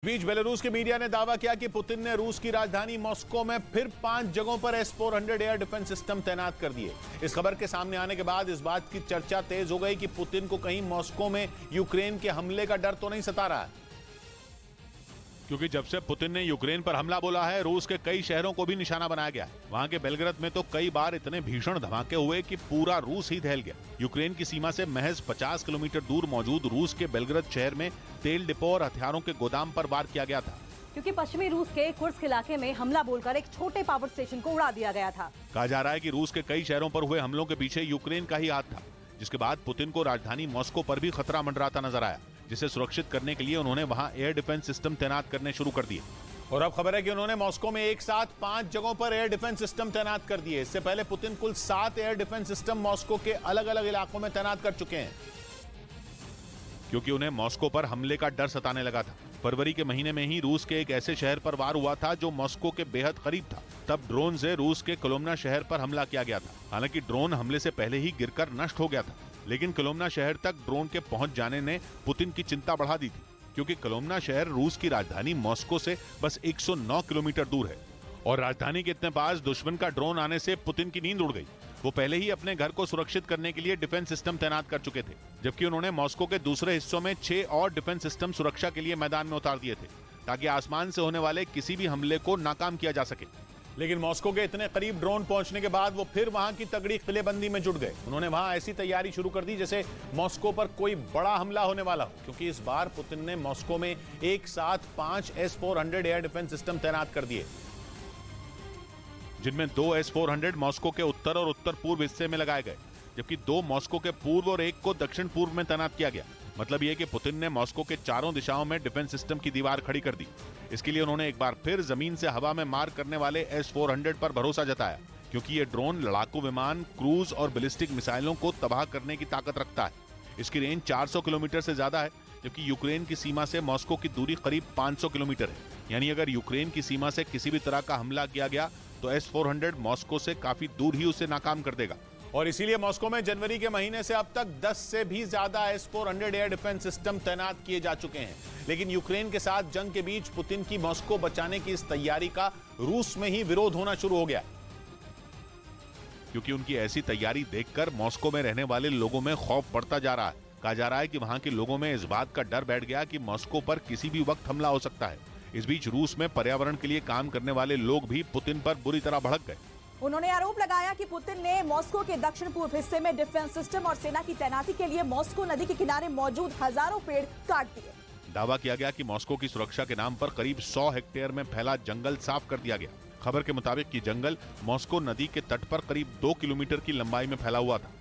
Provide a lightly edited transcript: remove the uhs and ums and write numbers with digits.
इस बीच बेलारूस के मीडिया ने दावा किया कि पुतिन ने रूस की राजधानी मॉस्को में फिर 5 जगहों पर S-400 एयर डिफेंस सिस्टम तैनात कर दिए। इस खबर के सामने आने के बाद इस बात की चर्चा तेज हो गई कि पुतिन को कहीं मॉस्को में यूक्रेन के हमले का डर तो नहीं सता रहा है, क्योंकि जब से पुतिन ने यूक्रेन पर हमला बोला है, रूस के कई शहरों को भी निशाना बनाया गया है। वहां के बेलग्राद में तो कई बार इतने भीषण धमाके हुए कि पूरा रूस ही दहल गया। यूक्रेन की सीमा से महज 50 किलोमीटर दूर मौजूद रूस के बेलग्राद शहर में तेल डिपो और हथियारों के गोदाम पर वार किया गया था, क्योंकि पश्चिमी रूस के कुर्स्क इलाके में हमला बोलकर एक छोटे पावर स्टेशन को उड़ा दिया गया था। कहा जा रहा है कि रूस के कई शहरों पर हुए हमलों के पीछे यूक्रेन का ही हाथ था, जिसके बाद पुतिन को राजधानी मॉस्को पर भी खतरा मंडराता नजर आया, जिसे सुरक्षित करने के लिए उन्होंने वहां एयर डिफेंस सिस्टम तैनात करने शुरू कर दिए। और अब खबर है कि उन्होंने मॉस्को में एक साथ 5 जगहों पर एयर डिफेंस सिस्टम तैनात कर दिए। इससे पहले पुतिन कुल 7 एयर डिफेंस सिस्टम मॉस्को के अलग अलग इलाकों में तैनात कर चुके हैं, क्योंकि उन्हें मॉस्को पर हमले का डर सताने लगा था। फरवरी के महीने में ही रूस के एक ऐसे शहर पर वार हुआ था जो मॉस्को के बेहद करीब था। तब ड्रोन से रूस के कोलोमना शहर पर हमला किया गया था। हालांकि ड्रोन हमले से पहले ही गिरकर नष्ट हो गया था, लेकिन कोलोमना शहर तक ड्रोन के पहुंच जाने ने पुतिन की चिंता बढ़ा दी थी, क्योंकि कोलोमना शहर रूस की राजधानी मॉस्को से बस 109 किलोमीटर दूर है। और राजधानी के इतने पास दुश्मन का ड्रोन आने से पुतिन की नींद उड़ गई। वो पहले ही अपने घर को सुरक्षित करने के लिए डिफेंस सिस्टम तैनात कर चुके थे, जबकि उन्होंने मॉस्को के दूसरे हिस्सों में 6 और डिफेंस सिस्टम सुरक्षा के लिए मैदान में उतार दिए थे, ताकि आसमान से होने वाले किसी भी हमले को नाकाम किया जा सके। लेकिन मॉस्को के इतने करीब ड्रोन पहुंचने के बाद वो फिर वहां की तगड़ी किलेबंदी में जुट गए। उन्होंने वहां ऐसी तैयारी शुरू कर दी जैसे मॉस्को पर कोई बड़ा हमला होने वाला हो, क्योंकि इस बार पुतिन ने मॉस्को में एक साथ 5 S-400 एयर डिफेंस सिस्टम तैनात कर दिए, जिनमें 2 S-400 मॉस्को के उत्तर और उत्तर पूर्व हिस्से में लगाए गए, जबकि 2 मॉस्को के पूर्व और 1 को दक्षिण पूर्व में तैनात किया गया। मतलब यह कि पुतिन ने मॉस्को के चारों दिशाओं में डिफेंस सिस्टम की दीवार खड़ी कर दी। इसके लिए उन्होंने एक बार फिर जमीन से हवा में मार करने वाले S-400 पर भरोसा जताया, क्योंकि ये ड्रोन लड़ाकू विमान, क्रूज और बैलिस्टिक मिसाइलों को तबाह करने की ताकत रखता है। इसकी रेंज 400 किलोमीटर से ज्यादा है, जबकि यूक्रेन की सीमा से मॉस्को की दूरी करीब 500 किलोमीटर है। यानी अगर यूक्रेन की सीमा से किसी भी तरह का हमला किया गया तो S-400 मॉस्को से काफी दूर ही उसे नाकाम कर देगा। और इसीलिए मॉस्को में जनवरी के महीने से अब तक 10 से भी ज्यादा S-400 एयर डिफेंस सिस्टम तैनात किए जा चुके हैं। लेकिन यूक्रेन के साथ जंग के बीच पुतिन की मॉस्को बचाने की इस तैयारी का रूस में ही विरोध होना शुरू हो गया, क्योंकि उनकी ऐसी तैयारी देखकर मॉस्को में रहने वाले लोगों में खौफ बढ़ता जा रहा है। कहा जा रहा है कि वहां के लोगों में इस बात का डर बैठ गया कि मॉस्को पर किसी भी वक्त हमला हो सकता है। इस बीच रूस में पर्यावरण के लिए काम करने वाले लोग भी पुतिन पर बुरी तरह भड़क गए। उन्होंने आरोप लगाया कि पुतिन ने मॉस्को के दक्षिण पूर्व हिस्से में डिफेंस सिस्टम और सेना की तैनाती के लिए मॉस्को नदी के किनारे मौजूद हजारों पेड़ काट दिए। दावा किया गया कि मॉस्को की सुरक्षा के नाम पर करीब 100 हेक्टेयर में फैला जंगल साफ कर दिया गया। खबर के मुताबिक ये जंगल मॉस्को नदी के तट पर करीब 2 किलोमीटर की लंबाई में फैला हुआ था।